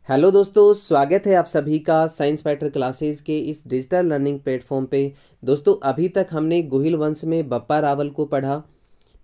Hello दोस्तों, स्वागत है आप सभी का साइंस फाइटर क्लासेस के इस डिजिटल लर्निंग प्लेटफॉर्म पे। दोस्तों, अभी तक हमने गोहिल वंश में बप्पा रावल को पढ़ा,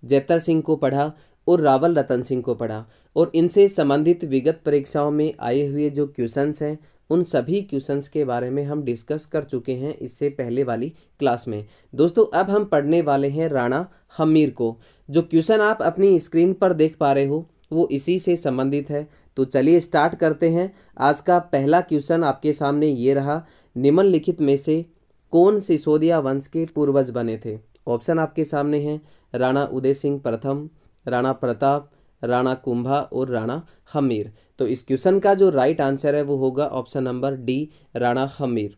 जैतर सिंह को पढ़ा और रावल रतन सिंह को पढ़ा और इनसे संबंधित विगत परीक्षाओं में आए हुए जो क्वेश्चंस हैं उन सभी क्वेश्चंस के बारे में हम डिस्कस कर चुके हैं इससे पहले वाली क्लास में। दोस्तों, अब हम पढ़ने वाले हैं राणा हमीर को। जो क्वेश्चन आप अपनी स्क्रीन पर देख पा रहे हो वो इसी से संबंधित है। तो चलिए स्टार्ट करते हैं। आज का पहला क्वेश्चन आपके सामने ये रहा, निम्नलिखित में से कौन सिसोदिया वंश के पूर्वज बने थे? ऑप्शन आपके सामने हैं, राणा उदय सिंह प्रथम, राणा प्रताप, राणा कुंभा और राणा हमीर। तो इस क्वेश्चन का जो राइट आंसर है वो होगा option number D, Rana Hamir.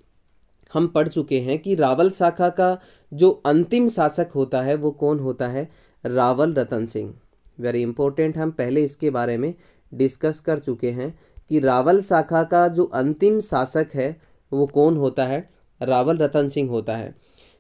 हम पढ़ चुके हैं कि रावल शाखा का जो अंतिम शासक होता है वो कौन होता है? रावल रतन सिंह। वेरी इंपॉर्टेंट, हम पहले इसके बारे में डिस्कस कर चुके हैं कि रावल शाखा का जो अंतिम शासक है वो कौन होता है? रावल रतन सिंह होता है।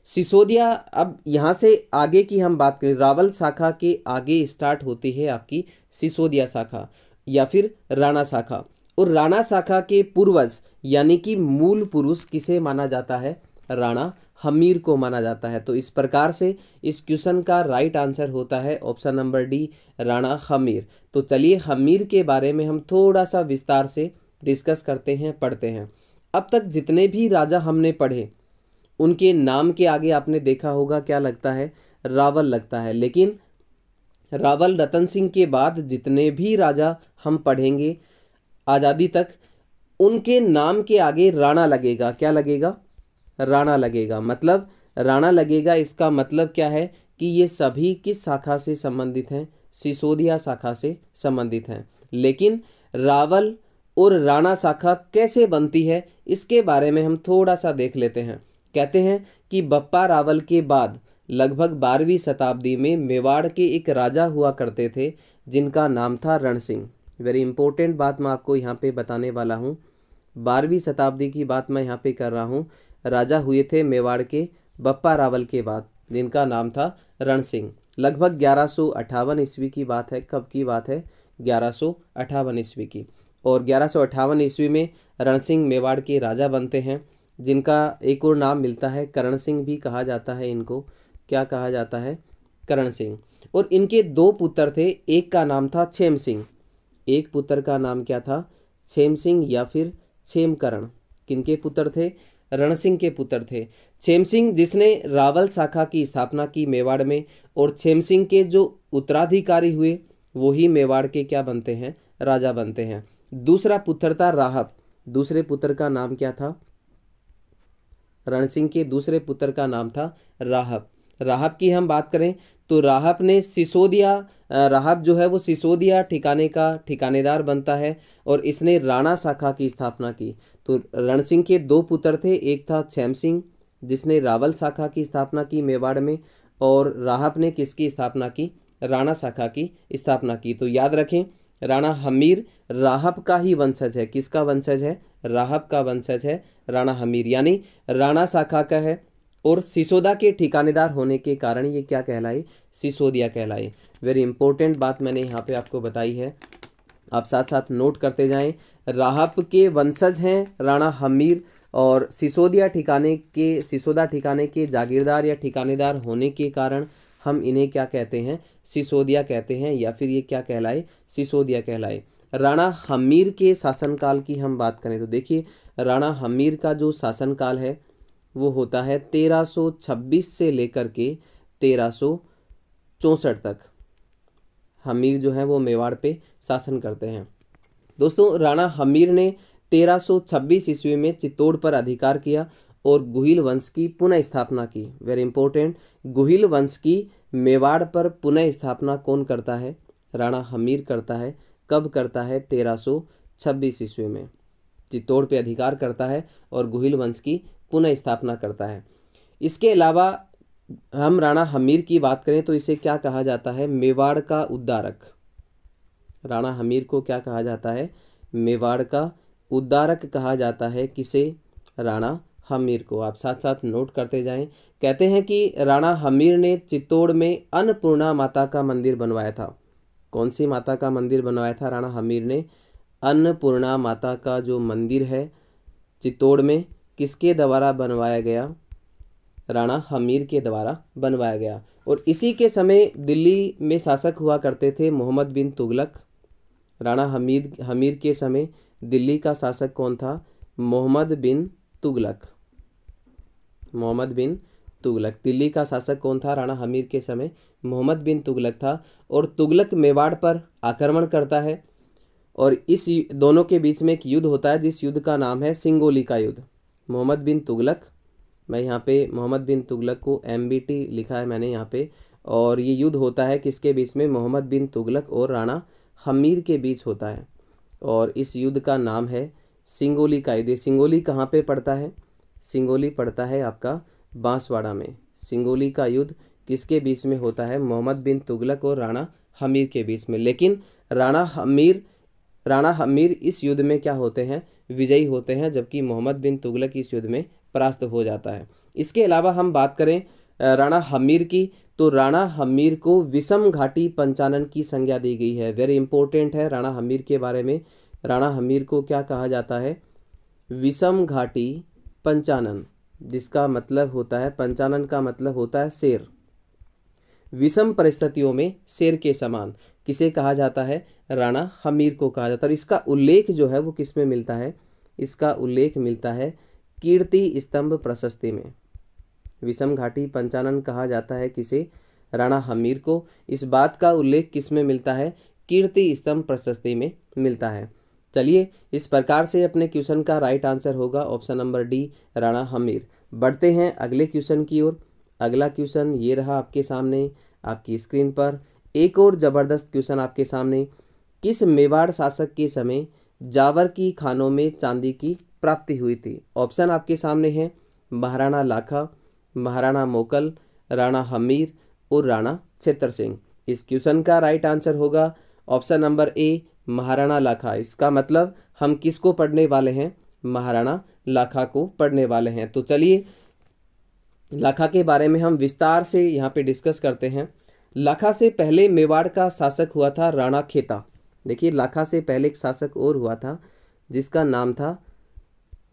सिसोदिया, अब यहाँ से आगे की हम बात करें, रावल शाखा के आगे स्टार्ट होती है आपकी सिसोदिया शाखा या फिर राणा शाखा। और राणा शाखा के पूर्वज यानी कि मूल पुरुष किसे माना जाता है? राणा हमीर को माना जाता है। तो इस प्रकार से इस क्वेश्चन का राइट आंसर होता है option number D, Rana Hamir. तो चलिए हमीर के बारे में हम थोड़ा सा विस्तार से डिस्कस करते हैं, पढ़ते हैं। अब तक जितने भी राजा हमने पढ़े उनके नाम के आगे आपने देखा होगा क्या लगता है? रावल लगता है। लेकिन रावल रतन सिंह के बाद जितने भी राजा हम पढ़ेंगे आज़ादी तक, उनके नाम के आगे राणा लगेगा। क्या लगेगा? राणा लगेगा। मतलब राणा लगेगा, इसका मतलब क्या है कि ये सभी किस शाखा से संबंधित हैं? सिसोदिया शाखा से संबंधित हैं। लेकिन रावल और राणा शाखा कैसे बनती है इसके बारे में हम थोड़ा सा देख लेते हैं। कहते हैं कि बप्पा रावल के बाद लगभग 12वीं शताब्दी में मेवाड़ के एक राजा हुआ करते थे जिनका नाम था रण सिंह। वेरी इंपॉर्टेंट बात मैं आपको यहाँ पे बताने वाला हूँ। 12वीं शताब्दी की बात मैं यहाँ पे कर रहा हूँ। राजा हुए थे मेवाड़ के बप्पा रावल के बाद जिनका नाम था रण सिंह। लगभग 1158 ईस्वी की बात है। कब की बात है? 1158 ईस्वी की। और 1158 ईस्वी में रण सिंह मेवाड़ के राजा बनते हैं, जिनका एक और नाम मिलता है करण सिंह भी कहा जाता है। इनको क्या कहा जाता है? करण सिंह। और इनके दो पुत्र थे, एक का नाम था छेम सिंह। एक पुत्र का नाम क्या था? छेम सिंह या फिर छेमकरण। किनके पुत्र थे? रण सिंह के पुत्र थे। छेम सिंह जिसने रावल शाखा की स्थापना की मेवाड़ में, और छेम सिंह के जो उत्तराधिकारी हुए वो ही मेवाड़ के क्या बनते हैं? राजा बनते हैं। दूसरा पुत्र था राहब। दूसरे पुत्र का नाम क्या था? रण सिंह के दूसरे पुत्र का नाम था राहब। राहब की हम बात करें तो राहब ने सिसोदिया, राहब जो है वो सिसोदिया ठिकाने का ठिकानेदार बनता है और इसने राणा शाखा की स्थापना की। तो रण सिंह के दो पुत्र थे, एक था छेम सिंह जिसने रावल शाखा की स्थापना की मेवाड़ में, और राहब ने किसकी स्थापना की? राणा शाखा की स्थापना की। तो याद रखें, राणा हमीर राहब का ही वंशज है। किसका वंशज है? राहब का वंशज है राणा हमीर, यानी राणा शाखा का है। और सिसोदा के ठिकानेदार होने के कारण ये क्या कहलाए? सिसोदिया कहलाए। वेरी इंपॉर्टेंट बात मैंने यहाँ पे आपको बताई है, आप साथ साथ नोट करते जाएं। राहब के वंशज हैं राणा हमीर, और सिसोदा ठिकाने के जागीरदार या ठिकानेदार होने के कारण हम इन्हें क्या कहते हैं? सिसोदिया कहते हैं, या फिर ये क्या कहलाए? सिसोदिया कहलाए। राणा हमीर के शासनकाल की हम बात करें तो देखिए, राणा हमीर का जो शासनकाल है वो होता है 1326 से लेकर के 1364 तक। हमीर जो है वो मेवाड़ पे शासन करते हैं। दोस्तों, राणा हमीर ने 1326 ईस्वी में चित्तौड़ पर अधिकार किया और गुहिल वंश की पुनः स्थापना की। वेरी इंपॉर्टेंट, गुहिल वंश की मेवाड़ पर पुनः स्थापना कौन करता है? राणा हमीर करता है। कब करता है? 1326 ईस्वी में चित्तौड़ पे अधिकार करता है और गुहिल वंश की पुनः स्थापना करता है। इसके अलावा हम राणा हमीर की बात करें तो इसे क्या कहा जाता है? मेवाड़ का उद्धारक। राणा हमीर को क्या कहा जाता है? मेवाड़ का उद्धारक कहा जाता है। किसे? राणा हमीर को। आप साथ साथ नोट करते जाएं। कहते हैं कि राणा हमीर ने चित्तौड़ में अन्नपूर्णा माता का मंदिर बनवाया था। कौन सी माता का मंदिर बनवाया था राणा हमीर ने? अन्नपूर्णा माता का जो मंदिर है चित्तौड़ में, किसके द्वारा बनवाया गया? राणा हमीर के द्वारा बनवाया गया। और इसी के समय दिल्ली में शासक हुआ करते थे मोहम्मद बिन तुगलक। राणा हमीर के समय दिल्ली का शासक कौन था? मोहम्मद बिन तुगलक। मोहम्मद बिन तुगलक। दिल्ली का शासक कौन था राणा हमीर के समय? मोहम्मद बिन तुगलक था। और तुगलक मेवाड़ पर आक्रमण करता है और इस दोनों के बीच में एक युद्ध होता है जिस युद्ध का नाम है सिंगोली का युद्ध। मोहम्मद बिन तुगलक, मैं यहाँ पे मोहम्मद बिन तुगलक को MBT लिखा है मैंने यहाँ पे, और ये युद्ध होता है किसके बीच में? मोहम्मद बिन तुगलक और राणा हमीर के बीच होता है और इस युद्ध का नाम है सिंगोली का युद्ध। सिंगोली कहाँ पे पड़ता है? सिंगोली पड़ता है आपका बांसवाड़ा में। सिंगोली का युद्ध किसके बीच में होता है? मोहम्मद बिन तुगलक और राणा हमीर के बीच में। लेकिन राणा हमीर इस युद्ध में क्या होते हैं? विजयी होते हैं, जबकि मोहम्मद बिन तुगलक इस युद्ध में परास्त हो जाता है। इसके अलावा हम बात करें राणा हमीर की, तो राणा हमीर को विषम घाटी पंचानन की संज्ञा दी गई है। वेरी इंपॉर्टेंट है राणा हमीर के बारे में। राणा हमीर को क्या कहा जाता है? विषम घाटी पंचानन, जिसका मतलब होता है, पंचानन का मतलब होता है शेर। विषम परिस्थितियों में शेर के समान किसे कहा जाता है? राणा हमीर को कहा जाता है। और इसका उल्लेख जो है वो किस में मिलता है? इसका उल्लेख मिलता है कीर्ति स्तंभ प्रशस्ति में। विषम घाटी पंचानन कहा जाता है किसे? राणा हमीर को। इस बात का उल्लेख किस में मिलता है? कीर्ति स्तंभ प्रशस्ति में मिलता है। चलिए, इस प्रकार से अपने क्वेश्चन का राइट आंसर होगा option number D, Rana Hamir. बढ़ते हैं अगले क्वेश्चन की ओर। अगला क्वेश्चन ये रहा आपके सामने आपकी स्क्रीन पर। एक और ज़बरदस्त क्वेश्चन आपके सामने। किस मेवाड़ शासक के समय जावर की खानों में चांदी की प्राप्ति हुई थी? ऑप्शन आपके सामने हैं महाराणा लाखा, महाराणा मोकल, राणा हमीर और राणा छेतर सिंह। इस क्वेश्चन का राइट आंसर होगा ऑप्शन नंबर ए, महाराणा लाखा। इसका मतलब हम किसको पढ़ने वाले हैं? महाराणा लाखा को पढ़ने वाले हैं। तो चलिए, लाखा के बारे में हम विस्तार से यहाँ पे डिस्कस करते हैं। लाखा से पहले मेवाड़ का शासक हुआ था राणा खेता। देखिए, लाखा से पहले एक शासक और हुआ था जिसका नाम था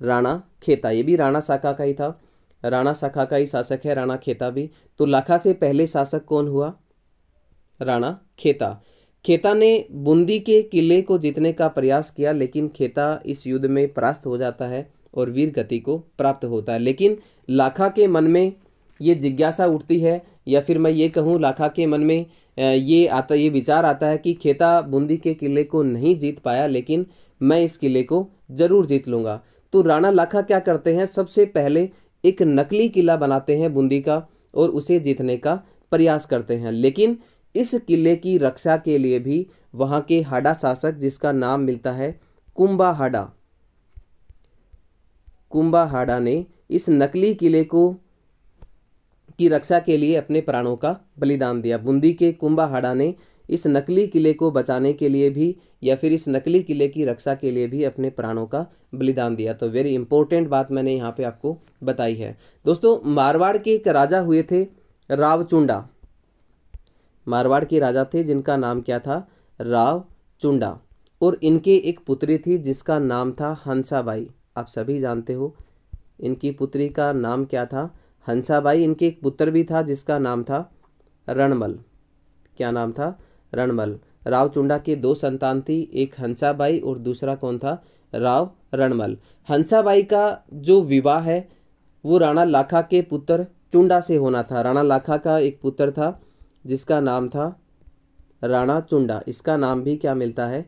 राणा खेता। ये भी राणा शाखा का ही था, राणा शाखा का ही शासक है राणा खेता भी। तो लाखा से पहले शासक कौन हुआ? राणा खेता। खेता ने बूंदी के किले को जीतने का प्रयास किया, लेकिन खेता इस युद्ध में परास्त हो जाता है और वीर गति को प्राप्त होता है। लेकिन लाखा के मन में ये जिज्ञासा उठती है, या फिर मैं ये कहूँ लाखा के मन में ये विचार आता है कि खेता बूंदी के किले को नहीं जीत पाया, लेकिन मैं इस किले को जरूर जीत लूँगा। तो राणा लाखा क्या करते हैं? सबसे पहले एक नकली किला बनाते हैं बूंदी का और उसे जीतने का प्रयास करते हैं। लेकिन इस किले की रक्षा के लिए भी वहाँ के हाडा शासक, जिसका नाम मिलता है कुंभा हाडा ने इस नकली किले की रक्षा के लिए अपने प्राणों का बलिदान दिया। बूंदी के कुंभा हाडा ने इस नकली किले को बचाने के लिए भी, या फिर इस नकली किले की रक्षा के लिए भी अपने प्राणों का बलिदान दिया। तो वेरी इंपॉर्टेंट बात मैंने यहाँ पे आपको बताई है। दोस्तों, मारवाड़ के एक राजा हुए थे रावचुंडा। मारवाड़ के राजा थे जिनका नाम क्या था? रावचुंडा। और इनके एक पुत्री थी जिसका नाम था हंसाबाई। आप सभी जानते हो इनकी पुत्री का नाम क्या था? हंसाबाई। इनके एक पुत्र भी था जिसका नाम था रणमल। क्या नाम था? रणमल। रावचुंडा के दो संतान थी, एक हंसाबाई और दूसरा कौन था? राव रणमल। हंसाबाई का जो विवाह है वो राणा लाखा के पुत्र चुंडा से होना था। राणा लाखा का एक पुत्र था जिसका नाम था राणा चुंडा। इसका नाम भी क्या मिलता है?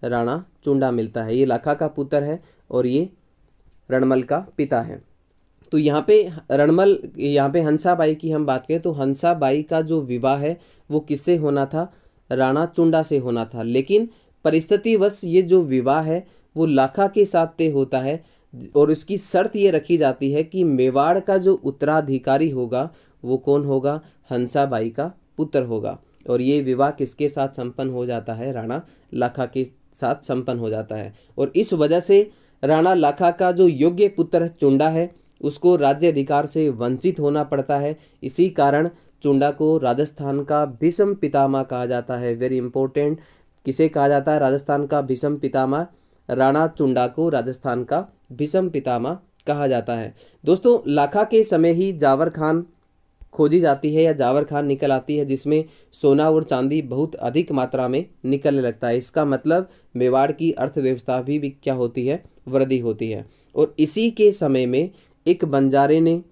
राणा चुंडा मिलता है। ये लाखा का पुत्र है और ये रणमल का पिता है। तो यहाँ पे हंसाबाई की हम बात करें तो हंसाबाई का जो विवाह है वो किससे होना था? राणा चुंडा से होना था। लेकिन परिस्थितिवश ये जो विवाह है वो लाखा के साथ तय होता है और इसकी शर्त ये रखी जाती है कि मेवाड़ का जो उत्तराधिकारी होगा वो कौन होगा? हंसाबाई का पुत्र होगा। और ये विवाह किसके साथ संपन्न हो जाता है? राणा लाखा के साथ संपन्न हो जाता है। और इस वजह से राणा लाखा का जो योग्य पुत्र चुंडा है उसको राज्य अधिकार से वंचित होना पड़ता है। इसी कारण चुंडा को राजस्थान का भीष्म पितामह कहा जाता है। वेरी इंपॉर्टेंट, किसे कहा जाता है? राजस्थान का भीष्म पितामह राणा चुंडा को राजस्थान का भीष्म पितामह कहा जाता है। दोस्तों लाखा के समय ही जावर खान खोजी जाती है या जावर खान निकल आती है, जिसमें सोना और चांदी बहुत अधिक मात्रा में निकलने लगता है। इसका मतलब मेवाड़ की अर्थव्यवस्था भी क्या होती है, वृद्धि होती है। और इसी के समय में एक बंजारे ने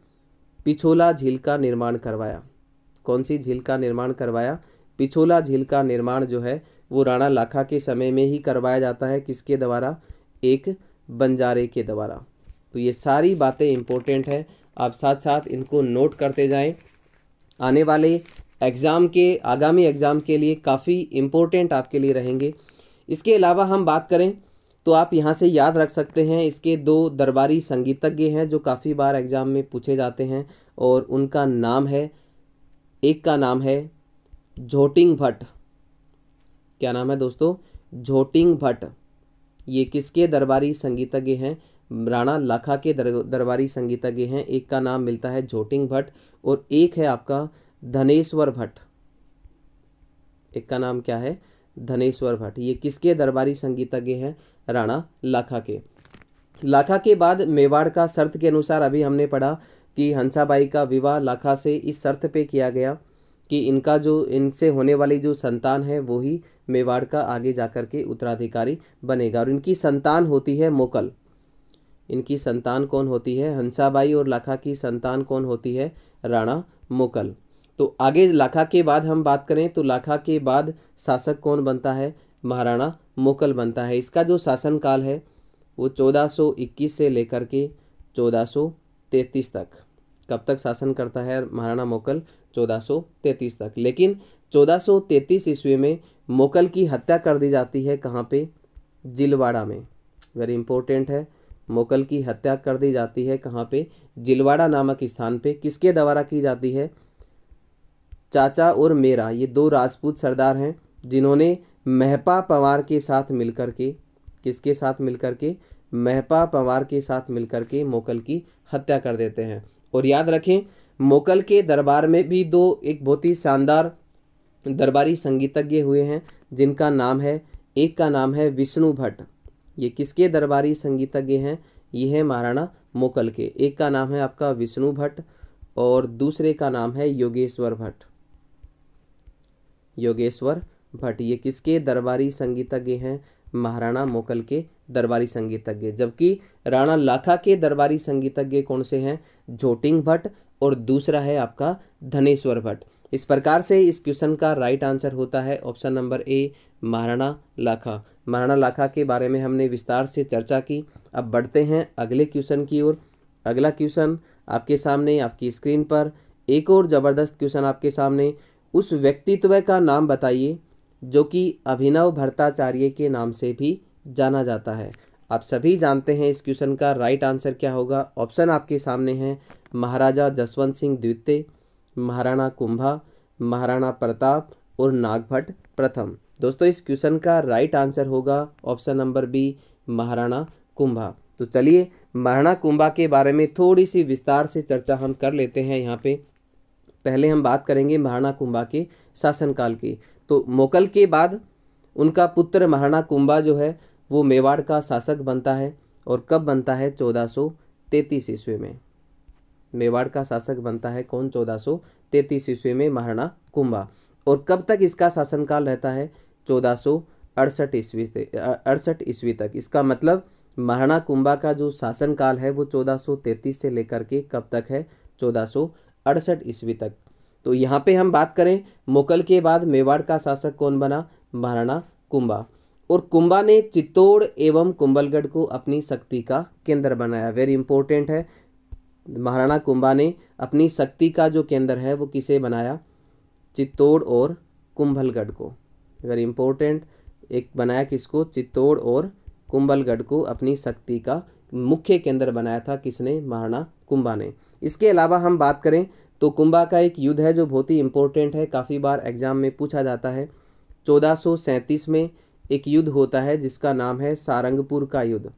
पिछोला झील का निर्माण करवाया। कौन सी झील का निर्माण करवाया? पिछोला झील का निर्माण जो है वो राणा लाखा के समय में ही करवाया जाता है। किसके द्वारा? एक बंजारे के द्वारा। तो ये सारी बातें इंपॉर्टेंट है, आप साथ साथ इनको नोट करते जाएं। आने वाले एग्ज़ाम के, आगामी एग्ज़ाम के लिए काफ़ी इम्पोर्टेंट आपके लिए रहेंगे। इसके अलावा हम बात करें तो आप यहाँ से याद रख सकते हैं, इसके 2 दरबारी संगीतज्ञ हैं जो काफ़ी बार एग्ज़ाम में पूछे जाते हैं, और उनका नाम है, एक का नाम है झोटिंग भट्ट। क्या नाम है दोस्तों? झोटिंग भट्ट। ये किसके दरबारी संगीतज्ञ हैं? राणा लाखा के दरबारी संगीतज्ञ हैं। एक का नाम मिलता है झोटिंग भट्ट और एक है आपका धनेश्वर भट्ट। एक का नाम क्या है? धनेश्वर भट्ट। ये किसके दरबारी संगीतज्ञ हैं? राणा लाखा के। लाखा के बाद मेवाड़ का शर्त के अनुसार अभी हमने पढ़ा कि हंसाबाई का विवाह लाखा से इस शर्त पे किया गया कि इनका जो, इनसे होने वाली जो संतान है वो ही मेवाड़ का आगे जाकर के उत्तराधिकारी बनेगा। और इनकी संतान होती है मोकल। इनकी संतान कौन होती है? हंसाबाई। और लाखा की संतान कौन होती है? राणा मोकल। तो आगे लाखा के बाद हम बात करें तो लाखा के बाद शासक कौन बनता है? महाराणा मोकल बनता है। इसका जो शासनकाल है वो 1421 से लेकर के 1433 तक। कब तक शासन करता है महाराणा मोकल? 1433 तक। लेकिन 1433 ईस्वी में मोकल की हत्या कर दी जाती है। कहाँ पे? जिलवाड़ा में। वेरी इंपॉर्टेंट है, मोकल की हत्या कर दी जाती है कहाँ पे? जिलवाड़ा नामक स्थान पे। किसके द्वारा की जाती है? चाचा और मेरा, ये 2 राजपूत सरदार हैं जिन्होंने महपा पंवार के साथ मिलकर के, किसके साथ मिलकर के? महपा पंवार के साथ मिलकर के मोकल की हत्या कर देते हैं। और याद रखें मोकल के दरबार में भी 2 एक बहुत ही शानदार दरबारी संगीतज्ञ हुए हैं जिनका नाम है, एक का नाम है विष्णु भट्ट। ये किसके दरबारी संगीतज्ञ हैं? ये है महाराणा मोकल के। एक का नाम है आपका विष्णु भट्ट और दूसरे का नाम है योगेश्वर भट्ट। योगेश्वर भट्ट ये किसके दरबारी संगीतज्ञ हैं? महाराणा मोकल के दरबारी संगीतज्ञ। जबकि राणा लाखा के दरबारी संगीतज्ञ कौन से हैं? झोटिंग भट्ट और दूसरा है आपका धनेश्वर भट्ट। इस प्रकार से इस क्वेश्चन का राइट आंसर होता है ऑप्शन नंबर ए, महाराणा लाखा। महाराणा लाखा के बारे में हमने विस्तार से चर्चा की। अब बढ़ते हैं अगले क्वेश्चन की ओर। अगला क्वेश्चन आपके सामने, आपकी स्क्रीन पर एक और ज़बरदस्त क्वेश्चन आपके सामने। उस व्यक्तित्व का नाम बताइए जो कि अभिनव भट्टाचार्य के नाम से भी जाना जाता है। आप सभी जानते हैं इस क्वेश्चन का राइट आंसर क्या होगा। ऑप्शन आपके सामने हैं, महाराजा जसवंत सिंह द्वितीय, महाराणा कुंभा, महाराणा प्रताप और नागभट्ट प्रथम। दोस्तों इस क्वेश्चन का राइट आंसर होगा option number B, Maharana Kumbha. तो चलिए महाराणा कुंभा के बारे में थोड़ी सी विस्तार से चर्चा हम कर लेते हैं। यहाँ पे पहले हम बात करेंगे महाराणा कुंभा के शासनकाल की। तो मोकल के बाद उनका पुत्र महाराणा कुंभा जो है वो मेवाड़ का शासक बनता है। और कब बनता है? 1433 ईस्वी में मेवाड़ का शासक बनता है। कौन? 1433 ईस्वी में महाराणा कुंभा। और कब तक इसका शासनकाल रहता है? 1468 ईस्वी से 68 ईस्वी तक। इसका मतलब महाराणा कुंभा का जो शासनकाल है वो 1433 से लेकर के कब तक है? 1468 ईस्वी तक। तो यहाँ पे हम बात करें मोकल के बाद मेवाड़ का शासक कौन बना? महाराणा कुंभा। और कुंभा ने चित्तौड़ एवं कुंभलगढ़ को अपनी शक्ति का केंद्र बनाया। वेरी इंपॉर्टेंट है, महाराणा कुंभा ने अपनी शक्ति का जो केंद्र है वो किसे बनाया? चित्तौड़ और कुंभलगढ़ को। वेरी इंपॉर्टेंट, एक बनाया किसको? चित्तौड़ और कुंभलगढ़ को अपनी शक्ति का मुख्य केंद्र बनाया था। किसने? महाराणा कुंभा ने। इसके अलावा हम बात करें तो कुंभा का एक युद्ध है जो बहुत ही इंपॉर्टेंट है, काफ़ी बार एग्जाम में पूछा जाता है। 1437 में एक युद्ध होता है जिसका नाम है सारंगपुर का युद्ध।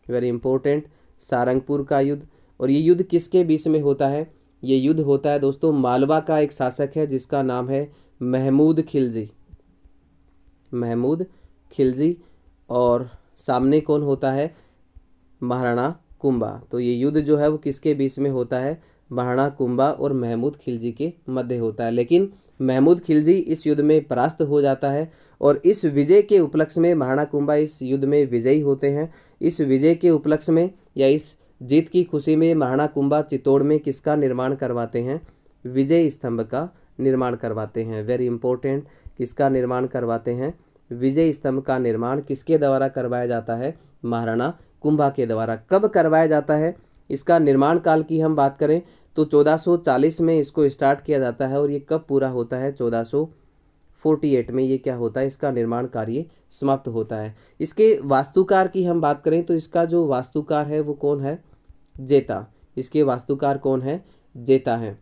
वेरी इंपॉर्टेंट, सारंगपुर का युद्ध। और ये युद्ध किसके बीच में होता है? ये युद्ध होता है दोस्तों मालवा का एक शासक है जिसका नाम है महमूद खिलजी। महमूद खिलजी और सामने कौन होता है, महाराणा कुंभा। तो ये युद्ध जो है वो किसके बीच में होता है, महाराणा कुंभा और महमूद खिलजी के मध्य होता है। लेकिन महमूद खिलजी इस युद्ध में परास्त हो जाता है और इस विजय के उपलक्ष्य में महाराणा कुंभा इस युद्ध में विजयी होते हैं। इस विजय के उपलक्ष्य में या इस जीत की खुशी में महाराणा कुंभा चित्तौड़ में किसका निर्माण करवाते हैं, विजय स्तंभ का निर्माण करवाते हैं। वेरी इंपॉर्टेंट, किसका निर्माण करवाते हैं, विजय स्तंभ का निर्माण किसके द्वारा करवाया जाता है, महाराणा कुंभा के द्वारा। कब करवाया जाता है, इसका निर्माण काल की हम बात करें तो 1440 में इसको स्टार्ट किया जाता है और ये कब पूरा होता है, 1448 में ये क्या होता है, इसका निर्माण कार्य समाप्त होता है। इसके वास्तुकार की हम बात करें तो इसका जो वास्तुकार है वो कौन है, जेता। इसके वास्तुकार कौन है, जेता है।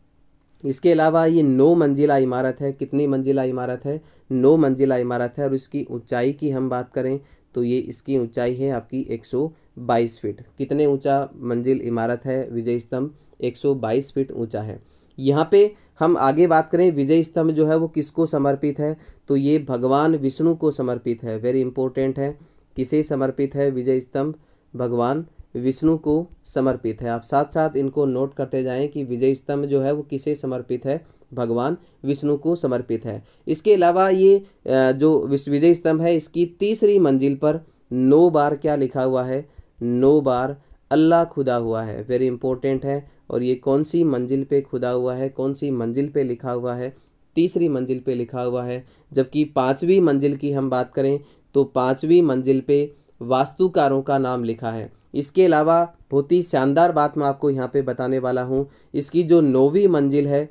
इसके अलावा ये 9 मंजिला इमारत है। कितनी मंजिला इमारत है, 9 मंजिला इमारत है। और इसकी ऊंचाई की हम बात करें तो ये इसकी ऊंचाई है आपकी 122 फीट। कितने ऊंचा मंजिल इमारत है विजय स्तंभ, 122 फीट ऊंचा है। यहाँ पे हम आगे बात करें, विजय स्तंभ जो है वो किसको समर्पित है, तो ये भगवान विष्णु को समर्पित है। वेरी इंपॉर्टेंट है, किसे समर्पित है विजय स्तंभ, भगवान विष्णु को समर्पित है। आप साथ साथ इनको नोट करते जाएं कि विजय स्तंभ जो है वो किसे समर्पित है, भगवान विष्णु को समर्पित है। इसके अलावा ये जो विजय स्तंभ है इसकी तीसरी मंजिल पर 9 बार क्या लिखा हुआ है, 9 बार अल्लाह खुदा हुआ है। वेरी इंपॉर्टेंट है। और ये कौन सी मंजिल पे खुदा हुआ है, कौन सी मंजिल पे लिखा हुआ है, तीसरी मंजिल पे लिखा हुआ है। जबकि 5वीं मंजिल की हम बात करें तो 5वीं मंजिल पे वास्तुकारों का नाम लिखा है। इसके अलावा बहुत ही शानदार बात मैं आपको यहाँ पे बताने वाला हूँ, इसकी जो 9वीं मंजिल है,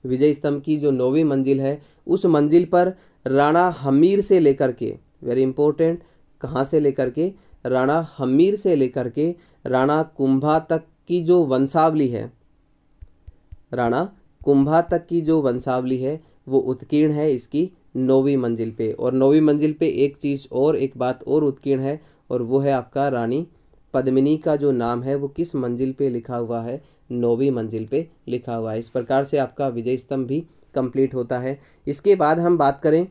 विजय स्तंभ की जो 9वीं मंजिल है, उस मंजिल पर राणा हमीर से लेकर के, वेरी इंपॉर्टेंट, कहाँ से लेकर के, राणा हमीर से लेकर के राणा कुंभा तक की जो वंशावली है, राणा कुंभा तक की जो वंशावली है वो उत्कीर्ण है इसकी 9वीं मंजिल पे। और 9वीं मंजिल पे एक चीज़ और, एक बात और उत्कीर्ण है और वो है आपका रानी पद्मिनी का जो नाम है वो किस मंजिल पे लिखा हुआ है, 9वीं मंजिल पे लिखा हुआ है। इस प्रकार से आपका विजय स्तंभ भी कंप्लीट होता है। इसके बाद हम बात करें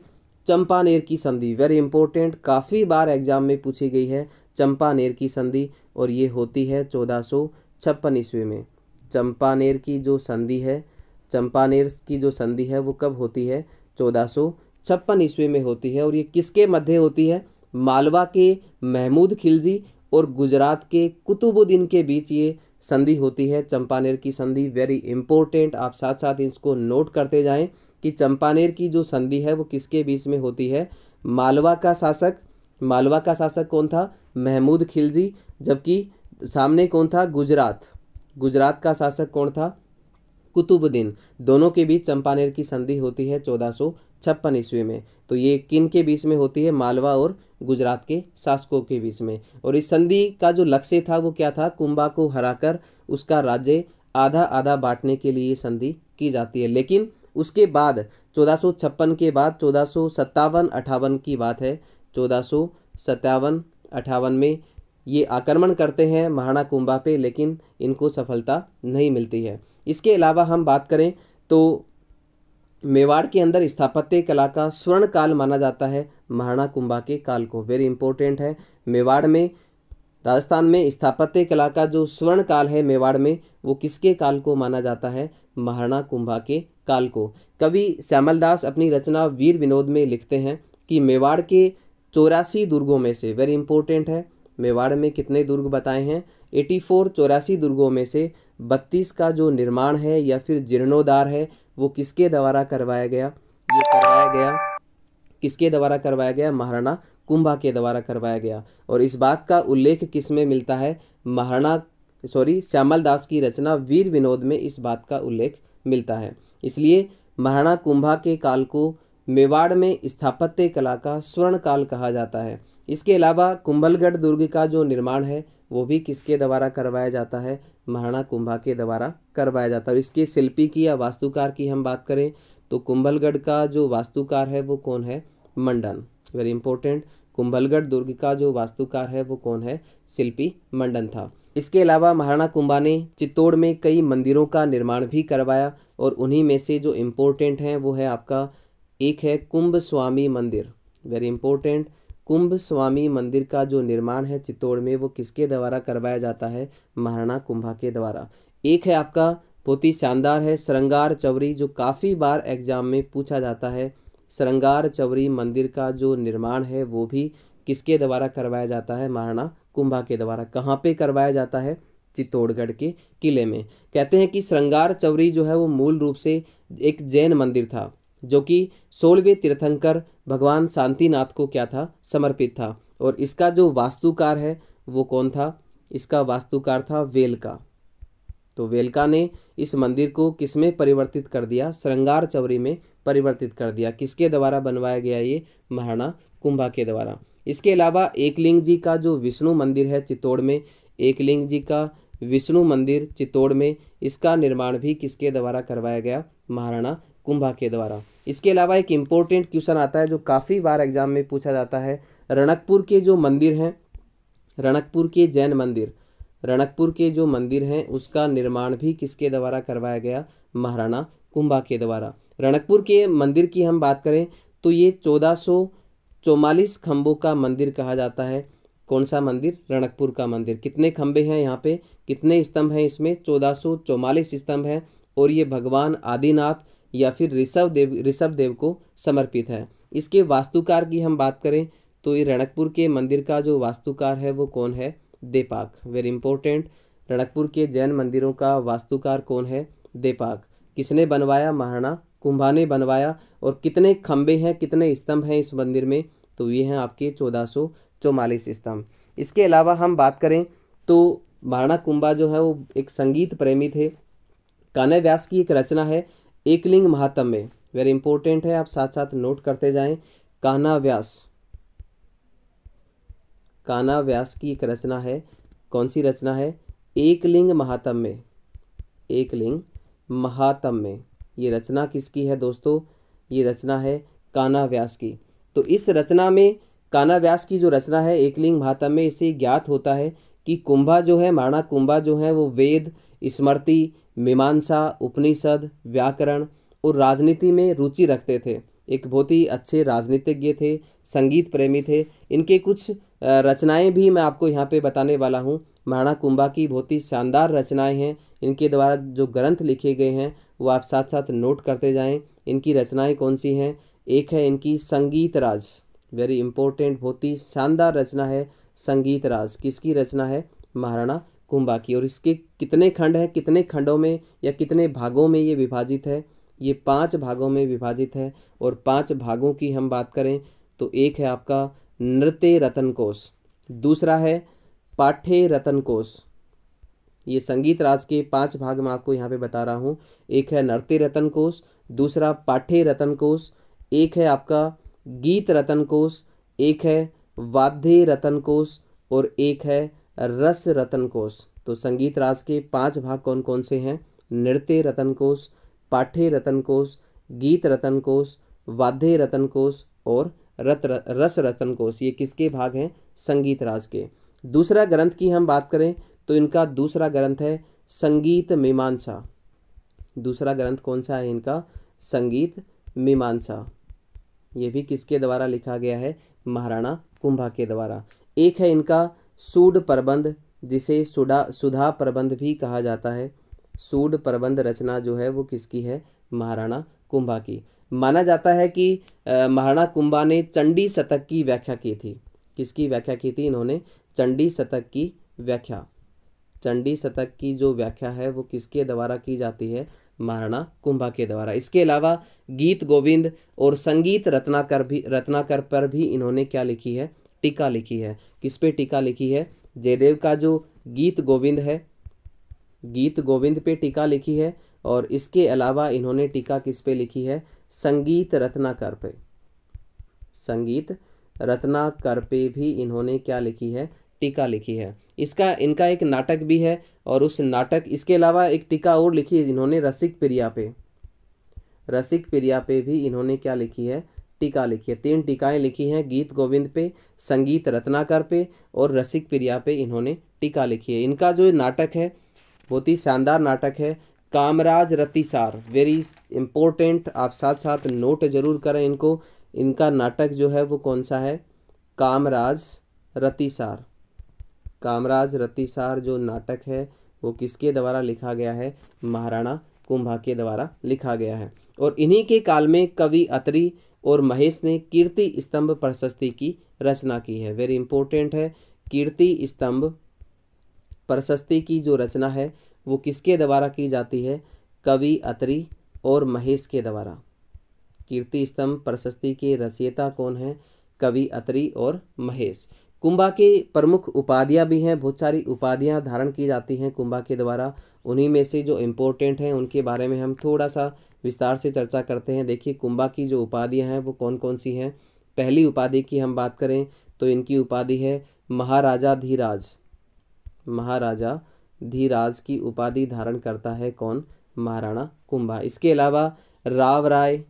चंपानेर की संधि। वेरी इंपॉर्टेंट, काफ़ी बार एग्जाम में पूछी गई है चंपानेर की संधि और ये होती है 1456 ईस्वी में। चंपानेर की जो संधि है, चंपानेर की जो संधि है वो कब होती है, 1456 ईस्वी में होती है। और ये किसके मध्य होती है, मालवा के महमूद खिलजी और गुजरात के कुतुबुद्दीन के बीच ये संधि होती है, चंपानेर की संधि। वेरी इंपॉर्टेंट, आप साथ साथ इसको नोट करते जाएं कि चंपानेर की जो संधि है वो किसके बीच में होती है, मालवा का शासक कौन था, महमूद खिलजी, जबकि सामने कौन था, गुजरात का शासक कौन था, कुतुबुद्दीन। दोनों के बीच चंपानेर की संधि होती है 1456 ईस्वी में। तो ये किन के बीच में होती है, मालवा और गुजरात के शासकों के बीच में। और इस संधि का जो लक्ष्य था वो क्या था, कुंभा को हराकर उसका राज्य आधा आधा बांटने के लिए संधि की जाती है। लेकिन उसके बाद 1456 के बाद 1457-58 की बात है, 1457-58 में ये आक्रमण करते हैं महाराणा कुंभा पे, लेकिन इनको सफलता नहीं मिलती है। इसके अलावा हम बात करें तो मेवाड़ के अंदर स्थापत्य कला का स्वर्ण काल माना जाता है महाराणा कुंभा के काल को। वेरी इंपॉर्टेंट है, मेवाड़ में, राजस्थान में स्थापत्य कला का जो स्वर्ण काल है मेवाड़ में, वो किसके काल को माना जाता है, महाराणा कुंभा के काल को। कवि श्यामल दास अपनी रचना वीर विनोद में लिखते हैं कि मेवाड़ के 84 दुर्गों में से, वेरी इंपॉर्टेंट है, मेवाड़ में कितने दुर्ग बताए हैं, 84 दुर्गों में से 32 का जो निर्माण है या फिर जीर्णोद्धार है वो किसके द्वारा करवाया गया, ये करवाया गया, किसके द्वारा करवाया गया, महाराणा कुंभा के द्वारा करवाया गया। और इस बात का उल्लेख किस में मिलता है, श्यामल दास की रचना वीर विनोद में इस बात का उल्लेख मिलता है। इसलिए महाराणा कुंभा के काल को मेवाड़ में स्थापत्य कला का स्वर्ण काल कहा जाता है। इसके अलावा कुंभलगढ़ दुर्ग का जो निर्माण है वो भी किसके द्वारा करवाया जाता है, महाराणा कुंभा के द्वारा करवाया जाता है। और इसके शिल्पी की या वास्तुकार की हम बात करें तो कुंभलगढ़ का जो वास्तुकार है वो कौन है, मंडन। वेरी इंपॉर्टेंट, कुंभलगढ़ दुर्ग का जो वास्तुकार है वो कौन है, शिल्पी मंडन था। इसके अलावा महाराणा कुंभा ने चित्तौड़ में कई मंदिरों का निर्माण भी करवाया और उन्हीं में से जो इम्पोर्टेंट हैं वो है आपका, एक है कुंभ स्वामी मंदिर। वेरी इंपॉर्टेंट, कुंभ स्वामी मंदिर का जो निर्माण है चित्तौड़ में वो किसके द्वारा करवाया जाता है? महाराणा कुंभा के द्वारा। एक है आपका बहुत ही शानदार है श्रृंगार चौरी, जो काफ़ी बार एग्जाम में पूछा जाता है। श्रृंगार चौरी मंदिर का जो निर्माण है वो भी किसके द्वारा करवाया जाता है? महाराणा कुंभा के द्वारा। कहाँ पे करवाया जाता है? चित्तौड़गढ़ के किले में। कहते हैं कि श्रृंगार चौरी जो है वो मूल रूप से एक जैन मंदिर था, जो कि 16वें तीर्थंकर भगवान शांतिनाथ को क्या था? समर्पित था। और इसका जो वास्तुकार है वो कौन था? इसका वास्तुकार था वेलका। तो वेलका ने इस मंदिर को किसमें परिवर्तित कर दिया? श्रृंगार चौरी में परिवर्तित कर दिया। किसके द्वारा बनवाया गया ये? महाराणा कुंभा के द्वारा। इसके अलावा एकलिंग जी का जो विष्णु मंदिर है चित्तौड़ में, एकलिंग जी का विष्णु मंदिर चित्तौड़ में, इसका निर्माण भी किसके द्वारा करवाया गया? महाराणा कुंभा के द्वारा। इसके अलावा एक इम्पोर्टेंट क्वेश्चन आता है जो काफ़ी बार एग्जाम में पूछा जाता है। रणकपुर के जो मंदिर हैं, रणकपुर के जैन मंदिर, रणकपुर के जो मंदिर हैं उसका निर्माण भी किसके द्वारा करवाया गया? महाराणा कुंभा के द्वारा। रणकपुर के मंदिर की हम बात करें तो ये 1444 खंभों का मंदिर कहा जाता है। कौन सा मंदिर? रणकपुर का मंदिर। कितने खंभे हैं यहाँ पे? कितने स्तंभ हैं इसमें? 1444 स्तंभ हैं। और ये भगवान आदिनाथ या फिर ऋषभ देव को समर्पित है। इसके वास्तुकार की हम बात करें तो ये रणकपुर के मंदिर का जो वास्तुकार है वो कौन है? देपाक। वेरी इंपॉर्टेंट, रणकपुर के जैन मंदिरों का वास्तुकार कौन है? देपाक। किसने बनवाया? महाराणा कुंभा ने बनवाया। और कितने खंभे हैं, कितने स्तंभ हैं इस मंदिर में? तो ये हैं आपके 1444 स्तंभ। इसके अलावा हम बात करें तो महाराणा कुंभा जो है वो एक संगीत प्रेमी थे। कान्हा व्यास की एक रचना है एकलिंग महात्म्य। वेरी इंपॉर्टेंट है, आप साथ साथ नोट करते जाएं। कान्हा व्यास की एक रचना है। कौन सी रचना है? एकलिंग महात्म्य। एकलिंग महात्म्य ये रचना किसकी है दोस्तों? ये रचना है कान्हा व्यास की। तो इस रचना में कान्हा व्यास की जो रचना है एकलिंग महात्म्य, इससे ज्ञात होता है कि कुंभा जो है, महाराणा कुंभा जो है वो वेद, स्मृति, मीमांसा, उपनिषद, व्याकरण और राजनीति में रुचि रखते थे। एक बहुत ही अच्छे राजनीतिज्ञ थे, संगीत प्रेमी थे। इनके कुछ रचनाएं भी मैं आपको यहाँ पे बताने वाला हूँ। महाराणा कुंभा की बहुत ही शानदार रचनाएं हैं। इनके द्वारा जो ग्रंथ लिखे गए हैं वो आप साथ साथ नोट करते जाएं। इनकी रचनाएं कौन सी हैं? एक है इनकी संगीत राज। वेरी इंपॉर्टेंट, बहुत ही शानदार रचना है संगीत राज। किसकी रचना है? महाराणा कुंभा की। और इसके कितने खंड हैं, कितने खंडों में या कितने भागों में ये विभाजित है? ये 5 भागों में विभाजित है। और 5 भागों की हम बात करें तो एक है आपका नृत्य रतन कोश, दूसरा है पाठ्य रतन कोश। ये संगीत राज के 5 भाग मैं आपको यहाँ पे बता रहा हूँ। एक है नृत्य रतन कोश, दूसरा पाठ्य रतन कोश, एक है आपका गीत रतन कोश, एक है वाद्य रतन कोश और एक है रस रतन कोश। तो संगीत राज के 5 भाग कौन कौन से हैं? नृत्य रतन कोश, पाठ्य रतन कोश, गीत रतन कोश, वाद्य रतन कोश और रस रतन कोश। ये किसके भाग हैं? संगीत राज के। दूसरा ग्रंथ की हम बात करें तो इनका दूसरा ग्रंथ है संगीत मीमांसा। दूसरा ग्रंथ कौन सा है इनका? संगीत मीमांसा। ये भी किसके द्वारा लिखा गया है? महाराणा कुंभा के द्वारा। एक है इनका सूड प्रबंध, जिसे सुधा प्रबंध भी कहा जाता है। सूड प्रबंध रचना जो है वो किसकी है? महाराणा कुंभा की। माना जाता है कि महाराणा कुंभा ने चंडी शतक की व्याख्या की थी। किसकी व्याख्या की थी इन्होंने? चंडी शतक की व्याख्या। चंडी शतक की जो व्याख्या है वो किसके द्वारा की जाती है? महाराणा कुंभा के द्वारा। इसके अलावा गीत गोविंद और संगीत रत्नाकर पर भी इन्होंने क्या लिखी है? टीका लिखी है। किस पे टीका लिखी है? जयदेव का जो गीत गोविंद है, गीत गोविंद पे टीका लिखी है। और इसके अलावा इन्होंने टीका किस पे लिखी है? संगीत रत्नाकर पे। संगीत रत्नाकर पे भी इन्होंने क्या लिखी है? टीका लिखी है। इनका एक नाटक भी है और उस नाटक, इसके अलावा एक टीका और लिखी है इन्होंने रसिक प्रिया पे। रसिक प्रिया पे भी इन्होंने क्या लिखी है? टीका लिखी है। 3 टीकाएं लिखी हैं, गीत गोविंद पे, संगीत रत्नाकर पे और रसिक प्रिया पे इन्होंने टीका लिखी है। इनका जो नाटक है बहुत ही शानदार नाटक है कामराज रतिसार। वेरी इंपॉर्टेंट, आप साथ साथ नोट जरूर करें इनको। इनका नाटक जो है वो कौन सा है? कामराज रतिसार। कामराज रतिसार जो नाटक है वो किसके द्वारा लिखा गया है? महाराणा कुंभा के द्वारा लिखा गया है। और इन्हीं के काल में कवि अत्रि और महेश ने कीर्ति स्तंभ प्रशस्ति की रचना की है। वेरी इंपॉर्टेंट है, कीर्ति स्तंभ प्रशस्ति की जो रचना है वो किसके द्वारा की जाती है? कवि अत्रि और महेश के द्वारा। कीर्ति स्तंभ प्रशस्ति के रचयिता कौन है? कवि अत्रि और महेश। कुंभा के प्रमुख उपाधियां भी हैं, बहुत सारी उपाधियां धारण की जाती हैं कुंभा के द्वारा। उन्हीं में से जो इम्पोर्टेंट हैं उनके बारे में हम थोड़ा सा विस्तार से चर्चा करते हैं। देखिए कुंभा की जो उपाधियां हैं वो कौन कौन सी हैं। पहली उपाधि की हम बात करें तो इनकी उपाधि है महाराजा धीराज। महाराजा धीराज की उपाधि धारण करता है कौन? महाराणा कुंभा। इसके अलावा राव राय,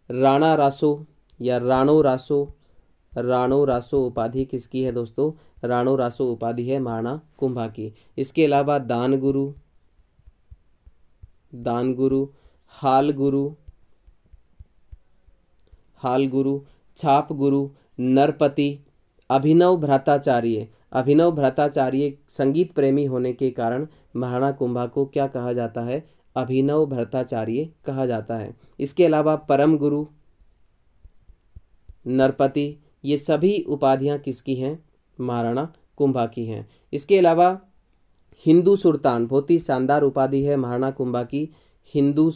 राणा रासो या राणो रासो उपाधि किसकी है दोस्तों? राणो रासो उपाधि है महाराणा कुंभा की। इसके अलावा दान गुरु, हाल गुरु, छाप गुरु, नरपति, अभिनव भ्राताचार्य संगीत प्रेमी होने के कारण महाराणा कुंभा को क्या कहा जाता है? अभिनव भ्राताचार्य कहा जाता है। इसके अलावा परम गुरु, नरपति, ये सभी उपाधियां किसकी हैं? महाराणा कुंभा की हैं। इसके अलावा हिंदू सुल्तान, बहुत ही शानदार उपाधि है महाराणा कुंभा की, हिंदू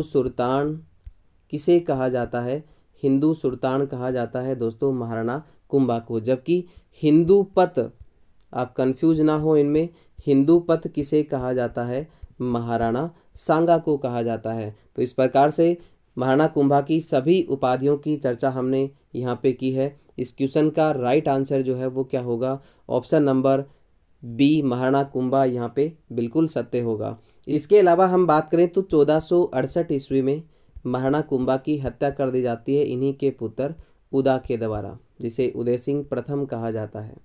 सुल्तान किसे कहा जाता है? हिंदू सुल्तान कहा जाता है दोस्तों महाराणा कुंभा को। जबकि हिंदू पत, आप कंफ्यूज ना हो इनमें, हिंदू पत किसे कहा जाता है? महाराणा सांगा को कहा जाता है। तो इस प्रकार से महाराणा कुंभा की सभी उपाधियों की चर्चा हमने यहाँ पे की है। इस क्वेश्चन का राइट आंसर जो है वो क्या होगा? Option number B, Maharana Kumbha यहाँ पे बिल्कुल सत्य होगा। इसके अलावा हम बात करें तो 1468 ईस्वी में महाराणा कुंभा की हत्या कर दी जाती है इन्हीं के पुत्र उदा के द्वारा, जिसे उदय सिंह प्रथम कहा जाता है।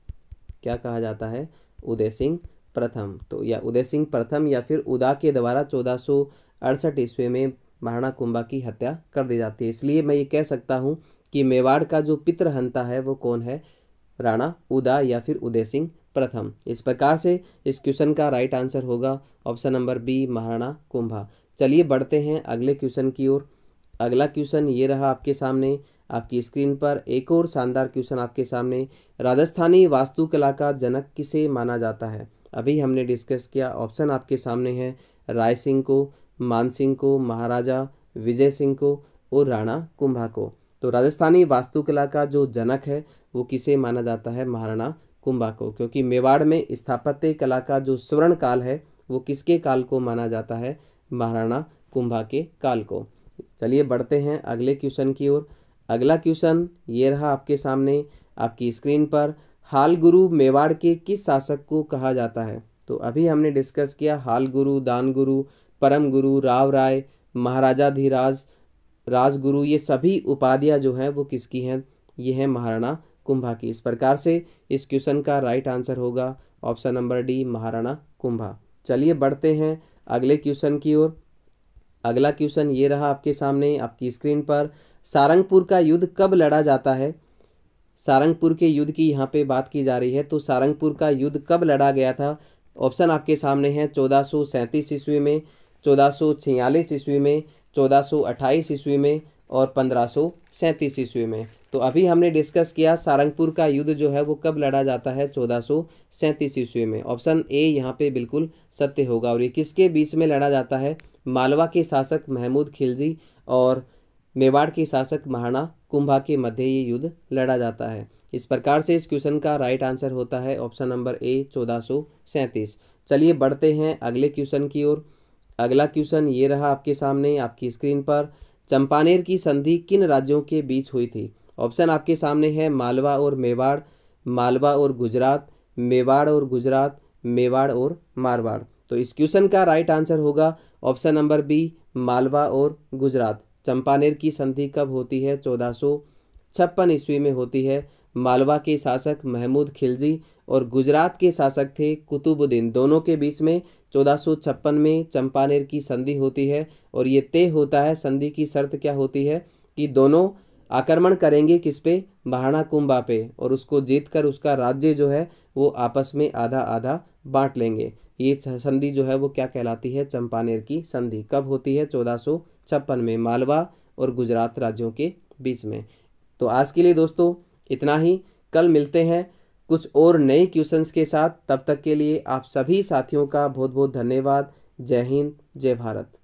क्या कहा जाता है? उदय सिंह प्रथम। तो या उदय सिंह प्रथम या फिर उदा के द्वारा 1468 ईस्वी में महाराणा कुंभा की हत्या कर दी जाती है। इसलिए मैं ये कह सकता हूँ कि मेवाड़ का जो पितृहंता है वो कौन है? राणा उदा या फिर उदय सिंह प्रथम। इस प्रकार से इस क्वेश्चन का राइट आंसर होगा option number B, Maharana Kumbha. चलिए बढ़ते हैं अगले क्वेश्चन की ओर। अगला क्वेश्चन ये रहा आपके सामने, आपकी स्क्रीन पर एक और शानदार क्वेश्चन आपके सामने। राजस्थानी वास्तुकला का जनक किसे माना जाता है? अभी हमने डिस्कस किया, ऑप्शन आपके सामने है राय सिंह को, मान सिंह को, महाराजा विजय सिंह को और राणा कुंभा को। तो राजस्थानी वास्तुकला का जो जनक है वो किसे माना जाता है? महाराणा कुंभा को, क्योंकि मेवाड़ में स्थापत्य कला का जो स्वर्ण काल है वो किसके काल को माना जाता है? महाराणा कुंभा के काल को। चलिए बढ़ते हैं अगले क्वेश्चन की ओर। अगला क्वेश्चन ये रहा आपके सामने, आपकी स्क्रीन पर। हाल गुरु मेवाड़ के किस शासक को कहा जाता है? तो अभी हमने डिस्कस किया हाल गुरु, दान गुरु, परम गुरु, राव राय, महाराजा धीराज, राजगुरु, ये सभी उपाधियां जो हैं वो किसकी हैं? ये हैं महाराणा कुंभा की। इस प्रकार से इस क्वेश्चन का राइट आंसर होगा option number D, Maharana Kumbha. चलिए बढ़ते हैं अगले क्वेश्चन की ओर। अगला क्वेश्चन ये रहा आपके सामने, आपकी स्क्रीन पर। सारंगपुर का युद्ध कब लड़ा जाता है? सारंगपुर के युद्ध की यहाँ पे बात की जा रही है। तो सारंगपुर का युद्ध कब लड़ा गया था? ऑप्शन आपके सामने है 1437 ईस्वी में, 1446 ईस्वी में, 1428 ईस्वी में और 1537 ईस्वी में। तो अभी हमने डिस्कस किया सारंगपुर का युद्ध जो है वो कब लड़ा जाता है? 1437 ईस्वी में। ऑप्शन ए यहाँ पे बिल्कुल सत्य होगा। और ये किसके बीच में लड़ा जाता है? मालवा के शासक महमूद खिलजी और मेवाड़ के शासक महाराणा कुंभा के मध्य ये युद्ध लड़ा जाता है। इस प्रकार से इस क्वेश्चन का राइट आंसर होता है ऑप्शन नंबर ए, 1437। चलिए बढ़ते हैं अगले क्वेश्चन की ओर। अगला क्वेश्चन ये रहा आपके सामने, आपकी स्क्रीन पर। चंपानेर की संधि किन राज्यों के बीच हुई थी? ऑप्शन आपके सामने है मालवा और मेवाड़, मालवा और गुजरात, मेवाड़ और गुजरात, मेवाड़ और मारवाड़। तो इस क्वेश्चन का राइट आंसर होगा ऑप्शन नंबर बी, मालवा और गुजरात। चंपानेर की संधि कब होती है? 1456 ईस्वी में होती है। मालवा के शासक महमूद खिलजी और गुजरात के शासक थे कुतुबुद्दीन। दोनों के बीच में 1456 में चंपानेर की संधि होती है और ये तय होता है। संधि की शर्त क्या होती है कि दोनों आक्रमण करेंगे किस पे, महानाकुंभा पे, और उसको जीतकर उसका राज्य जो है वो आपस में आधा आधा बांट लेंगे। ये संधि जो है वो क्या कहलाती है, चंपानेर की संधि। कब होती है, 1456 में, मालवा और गुजरात राज्यों के बीच में। तो आज के लिए दोस्तों इतना ही। कल मिलते हैं कुछ और नए क्वेश्चंस के साथ। तब तक के लिए आप सभी साथियों का बहुत बहुत धन्यवाद। जय हिंद, जय भारत।